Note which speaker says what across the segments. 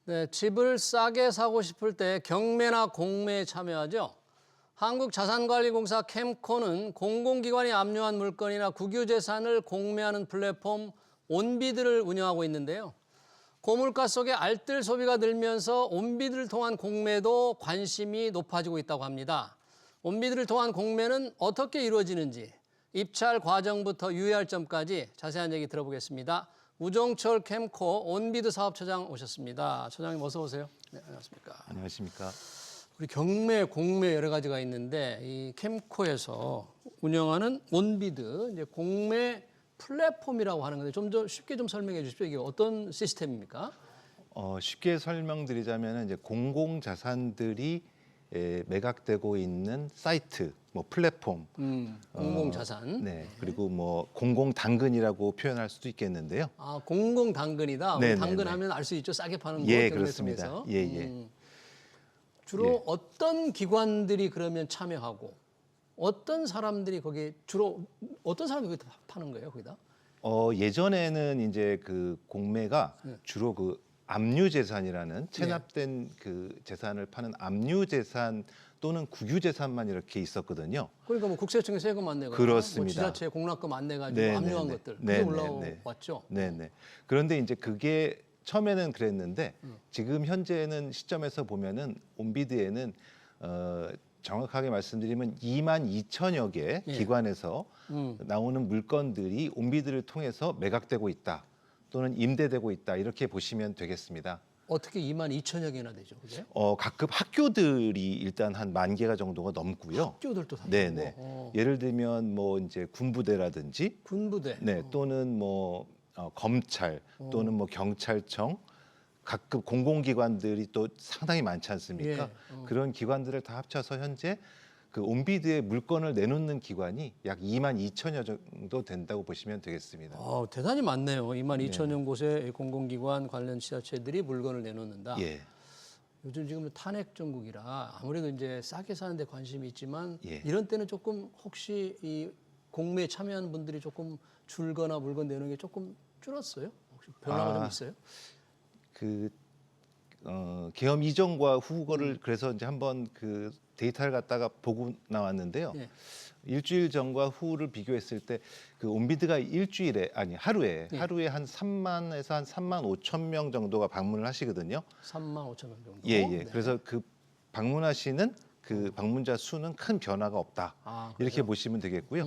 Speaker 1: 네, 집을 싸게 사고 싶을 때 경매나 공매에 참여하죠. 한국자산관리공사 캠코는 공공기관이 압류한 물건이나 국유재산을 공매하는 플랫폼 온비드를 운영하고 있는데요. 고물가 속에 알뜰 소비가 늘면서 온비드를 통한 공매도 관심이 높아지고 있다고 합니다. 온비드를 통한 공매는 어떻게 이루어지는지, 입찰 과정부터 유의할 점까지 자세한 얘기 들어보겠습니다. 우종철 캠코 온비드 사업처장 오셨습니다. 처장님 어서 오세요. 네, 안녕하십니까.
Speaker 2: 안녕하십니까.
Speaker 1: 우리 경매, 공매 여러 가지가 있는데 이 캠코에서 운영하는 온비드 이제 공매 플랫폼이라고 하는 건데 좀 더 쉽게 좀 설명해 주십시오. 이게 어떤 시스템입니까?
Speaker 2: 쉽게 설명드리자면 이제 공공 자산들이 매각되고 있는 사이트, 뭐 플랫폼,
Speaker 1: 공공 자산.
Speaker 2: 네, 그리고 뭐 공공 당근이라고 표현할 수도 있겠는데요.
Speaker 1: 아, 공공 당근이다.
Speaker 2: 네,
Speaker 1: 당근하면 알 수 있죠. 싸게 파는 거.
Speaker 2: 예,
Speaker 1: 경매
Speaker 2: 그렇습니다.
Speaker 1: 통해서.
Speaker 2: 예, 예.
Speaker 1: 주로
Speaker 2: 예.
Speaker 1: 어떤 기관들이 그러면 참여하고 어떤 사람들이 거기에 주로 어떤 사람들이 거기다 파는 거예요, 거기다?
Speaker 2: 예전에는 이제 그 공매가 주로 그 압류 재산이라는 체납된 그 재산을 파는 압류 재산 또는 국유 재산만 이렇게 있었거든요.
Speaker 1: 그러니까 뭐 국세청에 세금 안 내고
Speaker 2: 그렇습니다.
Speaker 1: 뭐 지자체 공납금 안 내가지고
Speaker 2: 네,
Speaker 1: 압류한
Speaker 2: 네,
Speaker 1: 것들
Speaker 2: 네,
Speaker 1: 그게
Speaker 2: 네,
Speaker 1: 올라왔죠.
Speaker 2: 네네. 그런데 이제 그게 처음에는 그랬는데 지금 현재는 시점에서 보면은 온비드에는 정확하게 말씀드리면 2만 2천여 개
Speaker 1: 예.
Speaker 2: 기관에서 나오는 물건들이 온비드를 통해서 매각되고 있다 또는 임대되고 있다 이렇게 보시면 되겠습니다.
Speaker 1: 어떻게 2만 2천여 개나 되죠, 그게?
Speaker 2: 각급 학교들이 일단 한 10,000개가 정도가 넘고요.
Speaker 1: 학교들도 다
Speaker 2: 네네.
Speaker 1: 있고.
Speaker 2: 예를 들면 뭐 이제 군부대라든지
Speaker 1: 군부대.
Speaker 2: 네, 또는 뭐 검찰 또는 뭐 경찰청 각급 공공기관들이 또 상당히 많지 않습니까?
Speaker 1: 예,
Speaker 2: 그런 기관들을 다 합쳐서 현재 그 온비드에 물건을 내놓는 기관이 약 2만 2천여 정도 된다고 보시면 되겠습니다.
Speaker 1: 대단히 많네요. 2만 2천여 곳의 공공기관 관련 지자체들이 물건을 내놓는다.
Speaker 2: 예,
Speaker 1: 요즘 지금 탄핵 정국이라 아무래도 이제 싸게 사는데 관심이 있지만
Speaker 2: 예.
Speaker 1: 이런 때는 조금 혹시 이 공매에 참여하는 분들이 조금 줄거나 물건 내놓는 게 조금 줄었어요? 혹시 변화가 좀 있어요?
Speaker 2: 그 계엄 이전과 후거를 그래서 이제 한번 그 데이터를 갖다가 보고 나왔는데요.
Speaker 1: 예.
Speaker 2: 일주일 전과 후를 비교했을 때 그 온비드가 하루에
Speaker 1: 예.
Speaker 2: 하루에 한 3만에서 한 3만 5천 명 정도가 방문을 하시거든요.
Speaker 1: 3만 5천 명 정도.
Speaker 2: 예, 예.
Speaker 1: 네.
Speaker 2: 그래서 그 방문하시는 그 방문자 수는 큰 변화가 없다.
Speaker 1: 아,
Speaker 2: 이렇게 보시면 되겠고요.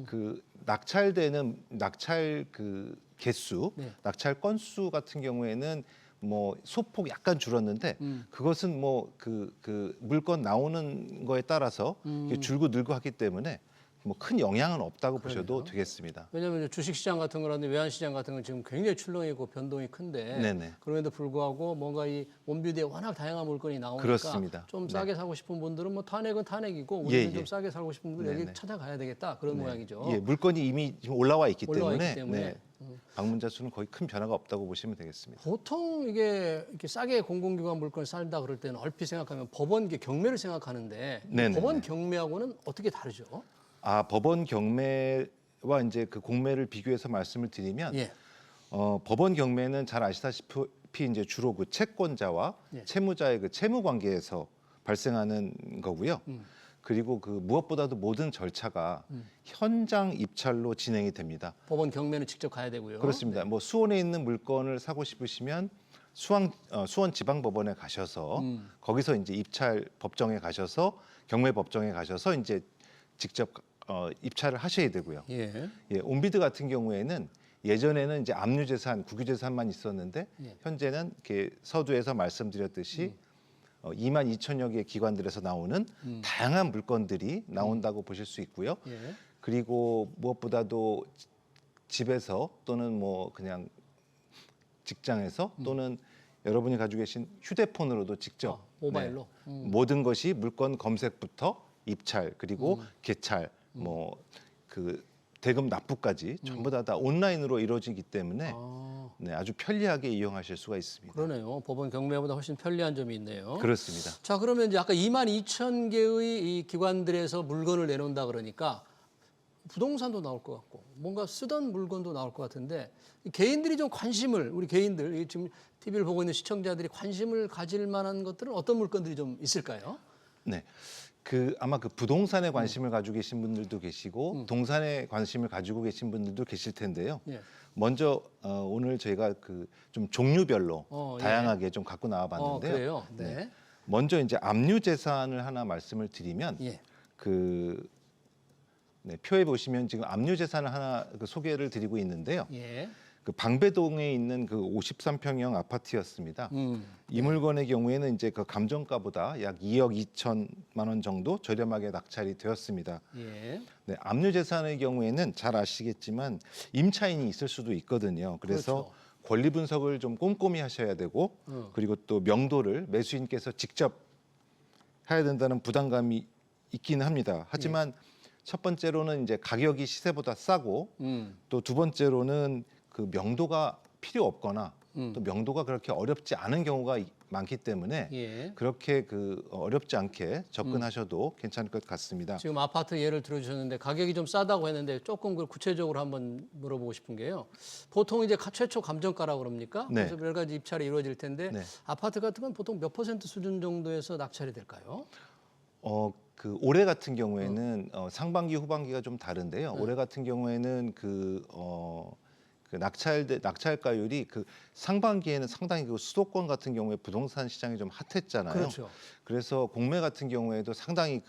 Speaker 2: 그 낙찰되는 낙찰 그 개수,
Speaker 1: 네.
Speaker 2: 낙찰 건수 같은 경우에는 뭐 소폭 약간 줄었는데 그것은 뭐 그 물건 나오는 거에 따라서 이게 줄고 늘고 하기 때문에 뭐 큰 영향은 없다고 보셔도 되겠습니다.
Speaker 1: 왜냐하면 주식시장 같은 거라든지 외환시장 같은 건 지금 굉장히 출렁이고 변동이 큰데
Speaker 2: 네네.
Speaker 1: 그럼에도 불구하고 뭔가 이 온비드에 워낙 다양한 물건이 나오니까
Speaker 2: 그렇습니다.
Speaker 1: 좀
Speaker 2: 네.
Speaker 1: 싸게 사고 싶은 분들은 뭐 탄핵은 탄핵이고 우리는
Speaker 2: 예, 예.
Speaker 1: 좀 싸게 살고 싶은 분들은 여기
Speaker 2: 네네.
Speaker 1: 찾아가야 되겠다 그런 모양이죠.
Speaker 2: 예, 물건이 이미 지금 올라와 있기
Speaker 1: 올라와
Speaker 2: 때문에,
Speaker 1: 있기 때문에.
Speaker 2: 네, 방문자 수는 거의 큰 변화가 없다고 보시면 되겠습니다.
Speaker 1: 보통 이게 이렇게 싸게 공공기관 물건을 살다 그럴 때는 얼핏 생각하면 법원 경매를 생각하는데
Speaker 2: 네네네.
Speaker 1: 법원 경매하고는 어떻게 다르죠?
Speaker 2: 법원 경매와 이제 그 공매를 비교해서 말씀을 드리면
Speaker 1: 예.
Speaker 2: 법원 경매는 잘 아시다시피 이제 주로 그 채권자와
Speaker 1: 예.
Speaker 2: 채무자의 그 채무 관계에서 발생하는 거고요. 그리고 그 무엇보다도 모든 절차가 현장 입찰로 진행이 됩니다.
Speaker 1: 법원 경매는 직접 가야 되고요.
Speaker 2: 그렇습니다. 뭐 수원에 있는 물건을 사고 싶으시면 수원 지방법원에 가셔서 거기서 이제 입찰 법정에 가셔서 경매 법정에 가셔서 이제 직접 입찰을 하셔야 되고요.
Speaker 1: 예.
Speaker 2: 예, 온비드 같은 경우에는 예전에는 이제 압류재산, 국유재산만 있었는데
Speaker 1: 예.
Speaker 2: 현재는 이렇게 서두에서 말씀드렸듯이 2만 2천여 개 기관들에서 나오는 다양한 물건들이 나온다고 보실 수 있고요.
Speaker 1: 예.
Speaker 2: 그리고 무엇보다도 집에서 또는 뭐 그냥 직장에서 또는 여러분이 가지고 계신 휴대폰으로도 직접
Speaker 1: 모바일로?
Speaker 2: 모든 것이 물건 검색부터 입찰 그리고 개찰 뭐 그 대금 납부까지 전부 다 온라인으로 이루어지기 때문에 네, 아주 편리하게 이용하실 수가 있습니다.
Speaker 1: 그러네요. 법원 경매보다 훨씬 편리한 점이 있네요.
Speaker 2: 그렇습니다.
Speaker 1: 자, 그러면 이제 아까 2만 2천 개의 이 기관들에서 물건을 내놓는다 그러니까 부동산도 나올 것 같고 뭔가 쓰던 물건도 나올 것 같은데 이 개인들이 좀 관심을 우리 개인들 이 지금 TV를 보고 있는 시청자들이 관심을 가질 만한 것들은 어떤 물건들이 좀 있을까요?
Speaker 2: 네. 아마 그 부동산에 관심을 가지고 계신 분들도 계시고 동산에 관심을 가지고 계신 분들도 계실 텐데요.
Speaker 1: 예.
Speaker 2: 먼저 오늘 저희가 좀 종류별로
Speaker 1: 예.
Speaker 2: 다양하게 좀 갖고 나와 봤는데요.
Speaker 1: 그래요. 네.
Speaker 2: 먼저 이제 압류 재산을 하나 말씀을 드리면
Speaker 1: 예.
Speaker 2: 네, 표에 보시면 지금 압류 재산을 하나 소개를 드리고 있는데요.
Speaker 1: 예.
Speaker 2: 방배동에 있는 53평형 아파트였습니다. 이 물건의 경우에는 이제 감정가보다 약 2억 2천만 원 정도 저렴하게 낙찰이 되었습니다.
Speaker 1: 예.
Speaker 2: 네, 압류 재산의 경우에는 잘 아시겠지만 임차인이 있을 수도 있거든요. 그래서
Speaker 1: 그렇죠.
Speaker 2: 권리 분석을 좀 꼼꼼히 하셔야 되고 그리고 또 명도를 매수인께서 직접 해야 된다는 부담감이 있기는 합니다. 하지만 첫 번째로는 이제 가격이 시세보다 싸고 또 두 번째로는 명도가 필요 없거나 또 명도가 그렇게 어렵지 않은 경우가 많기 때문에
Speaker 1: 예.
Speaker 2: 그렇게 어렵지 않게 접근하셔도 괜찮을 것 같습니다.
Speaker 1: 지금 아파트 예를 들어주셨는데 가격이 좀 싸다고 했는데 조금 구체적으로 한번 물어보고 싶은 게요. 보통 이제 최초 감정가라고 그럽니까?
Speaker 2: 네.
Speaker 1: 그래서 여러 가지 입찰이 이루어질 텐데
Speaker 2: 네.
Speaker 1: 아파트 같은 건 보통 몇 % 수준 정도에서 낙찰이 될까요?
Speaker 2: 올해 같은 경우에는 상반기 후반기가 좀 다른데요.
Speaker 1: 네.
Speaker 2: 올해 같은 경우에는 낙찰가율이 상반기에는 상당히 수도권 같은 경우에 부동산 시장이 좀 핫했잖아요.
Speaker 1: 그렇죠.
Speaker 2: 그래서 공매 같은 경우에도 상당히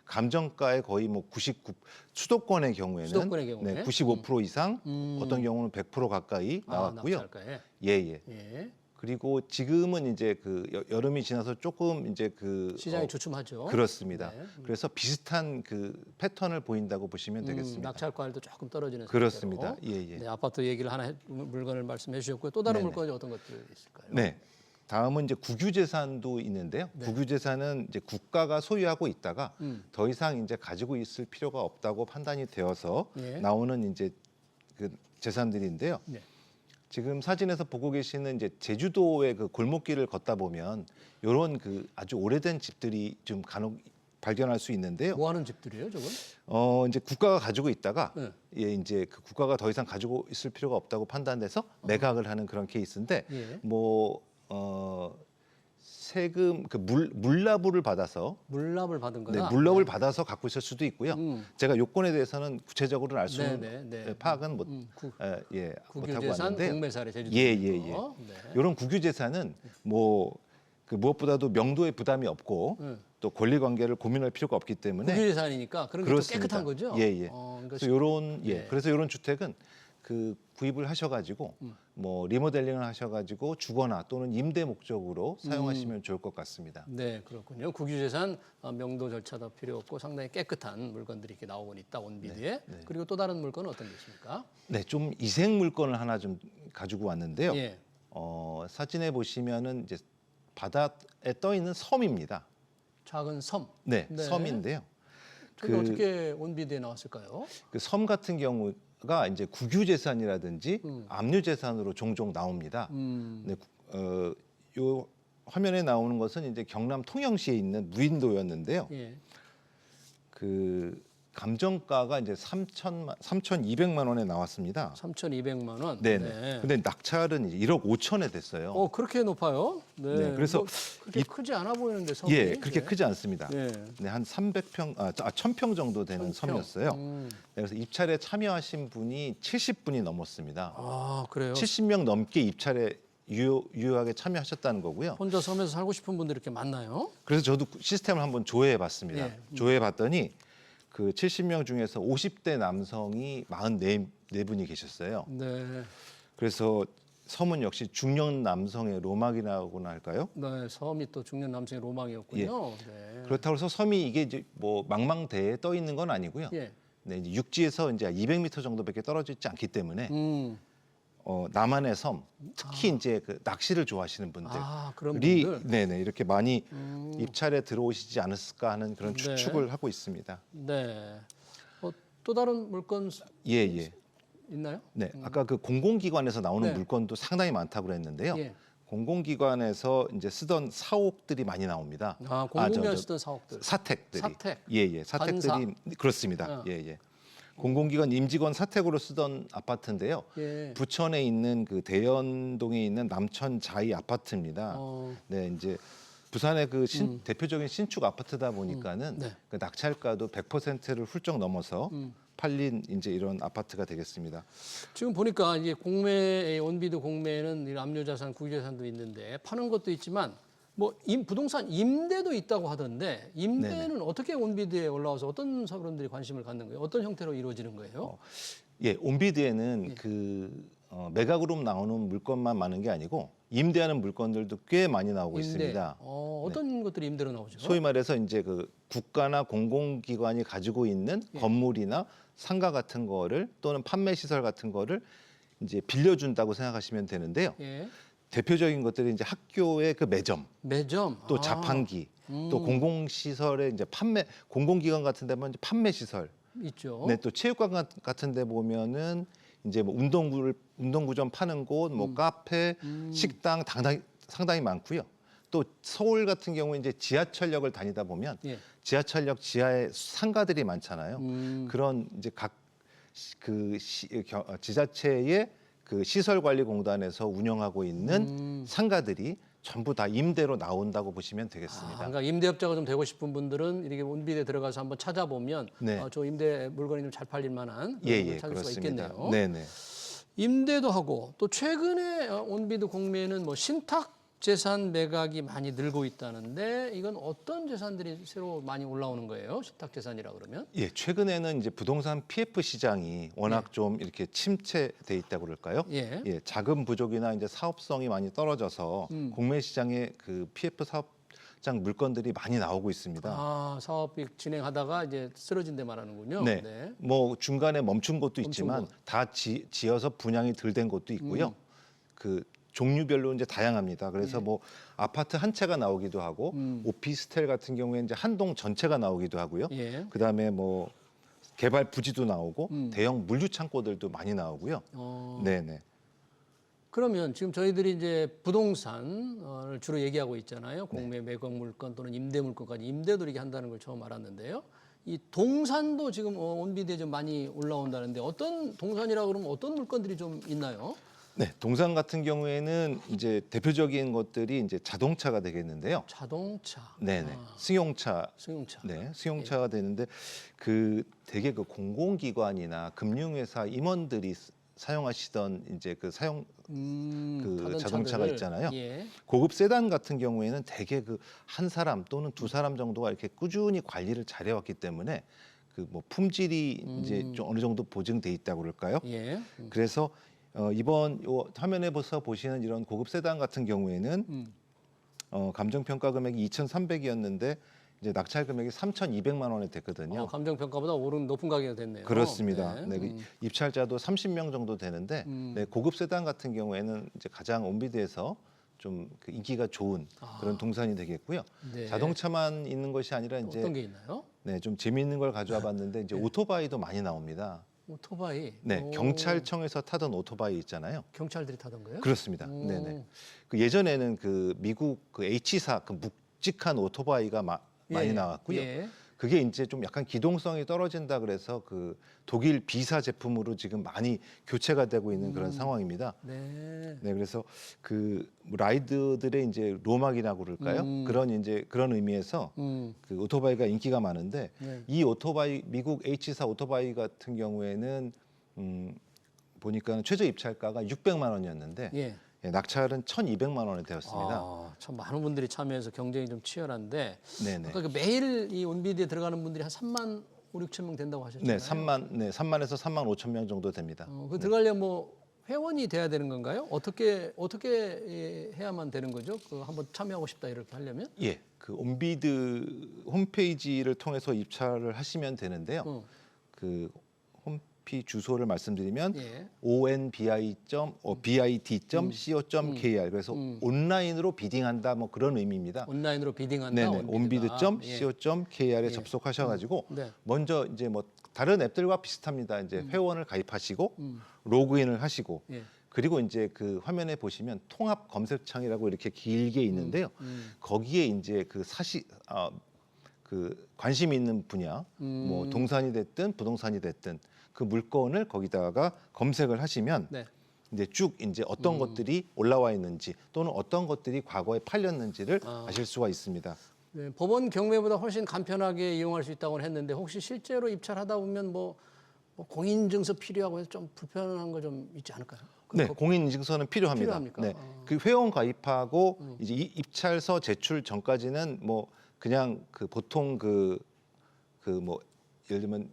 Speaker 2: 감정가의 거의 99 수도권의 경우에는 네, 95% 이상 어떤 경우는 100% 가까이 나왔고요.
Speaker 1: 낙찰가에.
Speaker 2: 예.
Speaker 1: 예.
Speaker 2: 그리고 지금은 이제 여름이 지나서 조금 이제
Speaker 1: 시장이 주춤하죠.
Speaker 2: 그렇습니다.
Speaker 1: 네.
Speaker 2: 그래서 비슷한 패턴을 보인다고 보시면 되겠습니다.
Speaker 1: 낙찰가율도 조금 떨어지는
Speaker 2: 그렇습니다.
Speaker 1: 상태로.
Speaker 2: 예.
Speaker 1: 네, 아파트 얘기를 하나 물건을 말씀해 주셨고요. 또 다른
Speaker 2: 네네.
Speaker 1: 물건이 어떤 것들이 있을까요?
Speaker 2: 네. 다음은 이제 국유재산도 있는데요.
Speaker 1: 네.
Speaker 2: 국유재산은 이제 국가가 소유하고 있다가 더 이상 이제 가지고 있을 필요가 없다고 판단이 되어서
Speaker 1: 예.
Speaker 2: 나오는 이제 재산들인데요.
Speaker 1: 네.
Speaker 2: 지금 사진에서 보고 계시는 이제 제주도의 골목길을 걷다 보면 이런 아주 오래된 집들이 좀 간혹 발견할 수 있는데요.
Speaker 1: 뭐 하는 집들이에요, 저건?
Speaker 2: 이제 국가가 가지고 있다가
Speaker 1: 네.
Speaker 2: 이제 국가가 더 이상 가지고 있을 필요가 없다고 판단돼서 매각을 하는 그런 케이스인데
Speaker 1: 예.
Speaker 2: 세금 물납을 받아서
Speaker 1: 물납을 받은
Speaker 2: 네,
Speaker 1: 거다.
Speaker 2: 물납을 받아서 갖고 있을 수도 있고요.
Speaker 1: 음.
Speaker 2: 제가 요건에 대해서는 구체적으로는 알 수는
Speaker 1: 네.
Speaker 2: 파악은 못하고
Speaker 1: 국유재산
Speaker 2: 왔는데요.
Speaker 1: 공매사례 제주도.
Speaker 2: 예.
Speaker 1: 네.
Speaker 2: 이런 국유재산은 무엇보다도 명도에 부담이 없고 또 권리관계를 고민할 필요가 없기 때문에
Speaker 1: 국유재산이니까 그런 게 또 깨끗한 거죠.
Speaker 2: 예.
Speaker 1: 그러니까
Speaker 2: 그래서 이런 주택은 구입을 하셔가지고 리모델링을 하셔가지고 주거나 또는 임대 목적으로 사용하시면 좋을 것 같습니다.
Speaker 1: 네, 그렇군요. 국유재산 명도 절차도 필요 없고 상당히 깨끗한 물건들이 이렇게 나오고 있다 온비드에.
Speaker 2: 네.
Speaker 1: 그리고 또 다른 물건은 어떤 게 있습니까?
Speaker 2: 네, 좀 이색 물건을 하나 좀 가지고 왔는데요.
Speaker 1: 예.
Speaker 2: 사진에 보시면은 이제 바다에 떠 있는 섬입니다.
Speaker 1: 작은 섬.
Speaker 2: 네,
Speaker 1: 네.
Speaker 2: 섬인데요.
Speaker 1: 저게 어떻게 온비드에 나왔을까요?
Speaker 2: 섬 같은 경우가 이제 국유재산이라든지 압류재산으로 종종 나옵니다. 네, 요 화면에 나오는 것은 이제 경남 통영시에 있는 무인도였는데요.
Speaker 1: 예.
Speaker 2: 감정가가 이제 3,200만 원에 나왔습니다.
Speaker 1: 3,200만 원.
Speaker 2: 네. 근데 낙찰은 이제 1억 5천에 됐어요.
Speaker 1: 그렇게 높아요? 네.
Speaker 2: 그래서
Speaker 1: 그렇게 크지 않아 보이는데 섬이.
Speaker 2: 예, 그렇게
Speaker 1: 네.
Speaker 2: 크지 않습니다.
Speaker 1: 네.
Speaker 2: 네, 한 1,000평 정도 되는
Speaker 1: 1000평.
Speaker 2: 섬이었어요. 네, 그래서 입찰에 참여하신 분이 70분이 넘었습니다.
Speaker 1: 아, 그래요?
Speaker 2: 70명 넘게 입찰에 유효하게 참여하셨다는 거고요.
Speaker 1: 혼자 섬에서 살고 싶은 분들이 이렇게 많나요?
Speaker 2: 그래서 저도 시스템을 한번 조회해봤습니다.
Speaker 1: 예.
Speaker 2: 조회해봤더니 70명 중에서 50대 남성이 44분이 계셨어요.
Speaker 1: 네.
Speaker 2: 그래서 섬은 역시 중년 남성의 로망이라고나 할까요?
Speaker 1: 네, 섬이 또 중년 남성의 로망이었군요. 네.
Speaker 2: 그렇다고 해서 섬이 이게 이제 망망대해에 떠 있는 건 아니고요.
Speaker 1: 예.
Speaker 2: 네, 이제 육지에서 이제 200m 정도밖에 떨어져 있지 않기 때문에 남한의 섬, 특히 이제 낚시를 좋아하시는 분들이
Speaker 1: 그런 분들.
Speaker 2: 네네 이렇게 많이 입찰에 들어오시지 않았을까 하는 그런
Speaker 1: 네.
Speaker 2: 추측을 하고 있습니다.
Speaker 1: 네. 또 다른 물건
Speaker 2: 예.
Speaker 1: 있나요?
Speaker 2: 네, 아까 공공기관에서 나오는
Speaker 1: 네.
Speaker 2: 물건도 상당히 많다고 그랬는데요.
Speaker 1: 예.
Speaker 2: 공공기관에서 이제 쓰던 사옥들이 많이 나옵니다.
Speaker 1: 공공기관 쓰던 사옥들.
Speaker 2: 사택들이.
Speaker 1: 사택.
Speaker 2: 예. 사택들이
Speaker 1: 관사.
Speaker 2: 그렇습니다. 예. 공공기관 임직원 사택으로 쓰던 아파트인데요.
Speaker 1: 예.
Speaker 2: 부천에 있는 그 대연동에 있는 남천 자이 아파트입니다.
Speaker 1: 어.
Speaker 2: 네, 이제 부산의 그 대표적인 신축 아파트다 보니까는
Speaker 1: 네.
Speaker 2: 그 낙찰가도 100%를 훌쩍 넘어서 팔린 이제 이런 아파트가 되겠습니다.
Speaker 1: 지금 보니까 이제 공매 온비드 공매는 이 압류자산, 국유자산도 있는데 파는 것도 있지만 뭐 부동산 임대도 있다고 하던데 임대는
Speaker 2: 네네.
Speaker 1: 어떻게 온비드에 올라와서 어떤 사람들이 관심을 갖는 거예요? 어떤 형태로 이루어지는 거예요?
Speaker 2: 예, 온비드에는 매각으로 나오는 물건만 많은 게 아니고 임대하는 물건들도 꽤 많이 나오고
Speaker 1: 임대.
Speaker 2: 있습니다.
Speaker 1: 어떤 것들이 임대로 나오죠?
Speaker 2: 소위 말해서 이제 그 국가나 공공기관이 가지고 있는 건물이나 상가 같은 거를 또는 판매 시설 같은 거를 이제 빌려준다고 생각하시면 되는데요.
Speaker 1: 예.
Speaker 2: 대표적인 것들이 이제 학교의 그
Speaker 1: 매점.
Speaker 2: 또 자판기, 또 공공시설의 이제 공공기관 같은 데면 이제 판매 시설,
Speaker 1: 있죠.
Speaker 2: 네, 또 체육관 같은 데 보면은 이제 뭐 운동구점 파는 곳, 뭐 카페, 식당 상당히 많고요. 또 서울 같은 경우에 이제 지하철역을 다니다 보면
Speaker 1: 예.
Speaker 2: 지하철역 지하에 상가들이 많잖아요. 그런 이제 지자체의 그 시설관리공단에서 운영하고 있는 상가들이 전부 다 임대로 나온다고 보시면 되겠습니다.
Speaker 1: 그러니까 임대업자가 좀 되고 싶은 분들은 이렇게 온비드에 들어가서 한번 찾아보면
Speaker 2: 네.
Speaker 1: 저 임대 물건이 좀 잘 팔릴 만한 그런 걸
Speaker 2: 예,
Speaker 1: 찾을 수가
Speaker 2: 그렇습니다.
Speaker 1: 있겠네요.
Speaker 2: 네네.
Speaker 1: 임대도 하고 또 최근에 온비드 공매는 뭐 신탁 재산 매각이 많이 늘고 있다는데 이건 어떤 재산들이 새로 많이 올라오는 거예요? 신탁 재산이라 그러면?
Speaker 2: 예, 최근에는 이제 부동산 PF 시장이 워낙 좀 이렇게 침체돼 있다고 그럴까요?
Speaker 1: 예.
Speaker 2: 예, 자금 부족이나 이제 사업성이 많이 떨어져서 공매 시장에 그 PF 사업장 물건들이 많이 나오고 있습니다.
Speaker 1: 사업이 진행하다가 이제 쓰러진 데 말하는군요.
Speaker 2: 네. 뭐 중간에 멈춘 곳도 있지만
Speaker 1: 곳.
Speaker 2: 다 지어서 분양이 덜 된 곳도 있고요. 그 종류별로 이제 다양합니다. 그래서 뭐 아파트 한 채가 나오기도 하고 오피스텔 같은 경우에 이제 한 동 전체가 나오기도 하고요.
Speaker 1: 예.
Speaker 2: 그다음에 뭐 개발 부지도 나오고 대형 물류 창고들도 많이 나오고요. 네네.
Speaker 1: 그러면 지금 저희들이 이제 부동산을 주로 얘기하고 있잖아요. 공매 매각 물건 또는 임대 물건까지 임대도 이렇게 한다는 걸 처음 알았는데요. 이 동산도 지금 온비드에 좀 많이 올라온다는데 어떤 동산이라 그러면 어떤 물건들이 좀 있나요?
Speaker 2: 네, 동산 같은 경우에는 이제 대표적인 것들이 이제 자동차가 되겠는데요.
Speaker 1: 자동차.
Speaker 2: 네네. 승용차.
Speaker 1: 승용차.
Speaker 2: 네, 승용차가 되는데 그 되게 그 공공기관이나 금융회사 임원들이 사용하시던 이제 그
Speaker 1: 타던
Speaker 2: 자동차가
Speaker 1: 차들을,
Speaker 2: 있잖아요.
Speaker 1: 예.
Speaker 2: 고급 세단 같은 경우에는 대개 그 한 사람 또는 두 사람 정도가 이렇게 꾸준히 관리를 잘해왔기 때문에 그 뭐 품질이 이제 좀 어느 정도 보증돼 있다고 그럴까요?
Speaker 1: 예.
Speaker 2: 그래서 이번 요 화면에 보시는 이런 고급 세단 같은 경우에는 감정 평가 금액이 2,300이었는데 이제 낙찰 금액이 3,200만 원이 됐거든요.
Speaker 1: 감정 평가보다 오른 높은 가격이 됐네요.
Speaker 2: 그렇습니다.
Speaker 1: 네.
Speaker 2: 네, 그 입찰자도 30명 정도 되는데 네, 고급 세단 같은 경우에는 이제 가장 온비드에서 좀 그 인기가 좋은 그런 동산이 되겠고요.
Speaker 1: 네.
Speaker 2: 자동차만 있는 것이 아니라 이제
Speaker 1: 어떤 게 있나요?
Speaker 2: 네, 좀 재미있는 걸 가져와 봤는데 이제 오토바이도 많이 나옵니다.
Speaker 1: 오토바이.
Speaker 2: 네,
Speaker 1: 오,
Speaker 2: 경찰청에서 타던 오토바이 있잖아요.
Speaker 1: 경찰들이 타던 거예요?
Speaker 2: 그렇습니다.
Speaker 1: 오.
Speaker 2: 네네. 그 예전에는 그 미국 그 H사 그 묵직한 오토바이가 많이 나왔고요.
Speaker 1: 예.
Speaker 2: 그게 이제 좀 약간 기동성이 떨어진다 그래서 그 독일 B사 제품으로 지금 많이 교체가 되고 있는 그런 상황입니다.
Speaker 1: 네.
Speaker 2: 네, 그래서 그 라이드들의 이제 로망이라고 그럴까요? 그런 의미에서 그 오토바이가 인기가 많은데
Speaker 1: 네.
Speaker 2: 이 오토바이 미국 H사 오토바이 같은 경우에는 보니까 최저 입찰가가 600만 원이었는데
Speaker 1: 예.
Speaker 2: 낙찰은 1,200만 원이 되었습니다.
Speaker 1: 참 많은 분들이 참여해서 경쟁이 좀 치열한데
Speaker 2: 네네.
Speaker 1: 아까 그 매일 이 온비드에 들어가는 분들이 한 3만 5, 6천 명 된다고 하셨잖아요.
Speaker 2: 네, 3만에서 3만 5천 명 정도 됩니다.
Speaker 1: 그 들어가려면 뭐 회원이 돼야 되는 건가요? 어떻게 해야만 되는 거죠? 그 한번 참여하고 싶다 이렇게 하려면?
Speaker 2: 예, 그 온비드 홈페이지를 통해서 입찰을 하시면 되는데요. 그 홈페이지 주소를 말씀드리면
Speaker 1: 예.
Speaker 2: onbit.co.kr 그래서 온라인으로 비딩한다 뭐 그런 의미입니다.
Speaker 1: 온라인으로 비딩한다.
Speaker 2: 네네,
Speaker 1: 온비드가.
Speaker 2: onbit.co.kr에 접속하셔가지고 먼저 이제 뭐 다른 앱들과 비슷합니다. 이제 회원을 가입하시고 로그인을 하시고
Speaker 1: 예.
Speaker 2: 그리고 이제 그 화면에 보시면 통합 검색창이라고 이렇게 길게 있는데요. 거기에 이제 그 관심 있는 분야, 뭐 동산이 됐든 부동산이 됐든 그 물건을 거기다가 검색을 하시면
Speaker 1: 네.
Speaker 2: 이제 쭉 이제 어떤 것들이 올라와 있는지 또는 어떤 것들이 과거에 팔렸는지를 아실 수가 있습니다.
Speaker 1: 네, 법원 경매보다 훨씬 간편하게 이용할 수 있다고 했는데 혹시 실제로 입찰하다 보면 뭐 공인증서 필요하고 해서 좀 불편한 거 좀 있지 않을까요?
Speaker 2: 네, 공인인증서는 필요합니다.
Speaker 1: 필요합니까?
Speaker 2: 네, 그 회원 가입하고 이제 입찰서 제출 전까지는 뭐 그냥 그 보통 그 뭐 예를 들면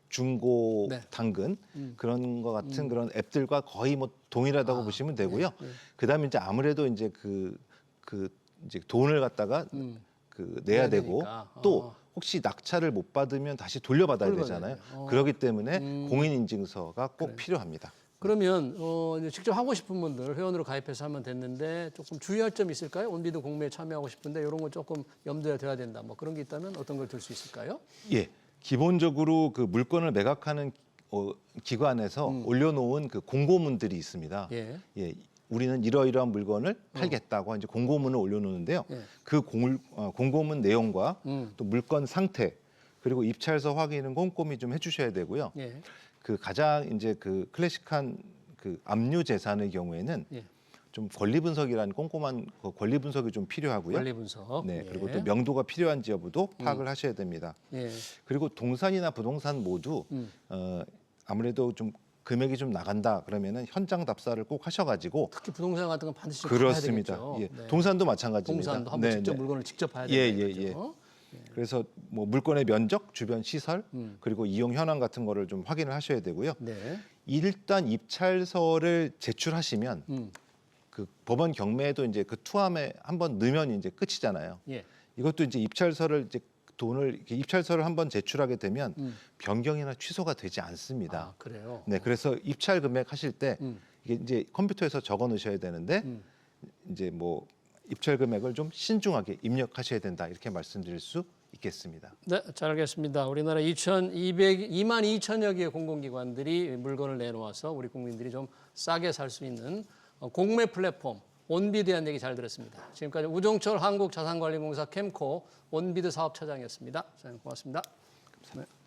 Speaker 2: 중고
Speaker 1: 네.
Speaker 2: 당근 그런 거 같은 그런 앱들과 거의 뭐 동일하다고 보시면 되고요. 그다음에 이제 아무래도 이제 그 이제 돈을 갖다가 그 내야 되고
Speaker 1: 되니까.
Speaker 2: 또 혹시 낙찰을 못 받으면 다시 돌려받아야
Speaker 1: 돌려받아야
Speaker 2: 되잖아요.
Speaker 1: 돼요.
Speaker 2: 그렇기 때문에 공인인증서가 꼭 필요합니다.
Speaker 1: 그러면 이제 직접 하고 싶은 분들 회원으로 가입해서 하면 됐는데 조금 주의할 점 있을까요? 온비드 공매에 참여하고 싶은데 이런 거 조금 염두에 둬야 된다. 뭐 그런 게 있다면 어떤 걸 들 수 있을까요?
Speaker 2: 예, 기본적으로 그 물건을 매각하는 기관에서 올려놓은 그 공고문들이 있습니다.
Speaker 1: 예.
Speaker 2: 예, 우리는 이러이러한 물건을 팔겠다고 이제 공고문을 올려놓는데요.
Speaker 1: 예.
Speaker 2: 그 공고문 내용과 또 물건 상태 그리고 입찰서 확인은 꼼꼼히 좀 해주셔야 되고요.
Speaker 1: 예.
Speaker 2: 그 가장 이제 그 클래식한 그 압류 재산의 경우에는
Speaker 1: 예.
Speaker 2: 좀 권리 분석이라는 꼼꼼한 그 권리 분석이 좀 필요하고요.
Speaker 1: 관리 분석.
Speaker 2: 네,
Speaker 1: 예.
Speaker 2: 그리고 또 명도가 필요한지 여부도 파악을 하셔야 됩니다.
Speaker 1: 예.
Speaker 2: 그리고 동산이나 부동산 모두 아무래도 좀 금액이 좀 나간다 그러면은 현장 답사를 꼭 하셔가지고
Speaker 1: 특히 부동산 같은 건 반드시 좀
Speaker 2: 그렇습니다.
Speaker 1: 가야 되겠죠.
Speaker 2: 예,
Speaker 1: 네.
Speaker 2: 동산도 마찬가지입니다.
Speaker 1: 동산도 한번
Speaker 2: 네,
Speaker 1: 직접
Speaker 2: 네.
Speaker 1: 물건을 직접 봐야
Speaker 2: 예,
Speaker 1: 된다.
Speaker 2: 예,
Speaker 1: 이거죠.
Speaker 2: 그래서 뭐 물건의 면적, 주변 시설 그리고 이용 현황 같은 거를 좀 확인을 하셔야 되고요.
Speaker 1: 네.
Speaker 2: 일단 입찰서를 제출하시면 그 법원 경매에도 이제 그 투함에 한번 넣으면 이제 끝이잖아요.
Speaker 1: 예.
Speaker 2: 이것도 이제 입찰서를 이제 돈을 이렇게 입찰서를 한번 제출하게 되면 변경이나 취소가 되지 않습니다.
Speaker 1: 아, 그래요.
Speaker 2: 네, 그래서 입찰 금액 하실 때 이게 이제 컴퓨터에서 적어 놓으셔야 되는데 이제 뭐 입찰 금액을 좀 신중하게 입력하셔야 된다 이렇게 말씀드릴 수 있겠습니다.
Speaker 1: 네, 잘 알겠습니다. 우리나라 22,000여 개의 공공기관들이 물건을 내놓아서 우리 국민들이 좀 싸게 살 수 있는 공매 플랫폼 온비드에 대한 얘기 잘 들었습니다. 지금까지 우종철 한국자산관리공사 캠코 온비드 사업차장이었습니다. 고맙습니다.
Speaker 2: 감사합니다.
Speaker 1: 네.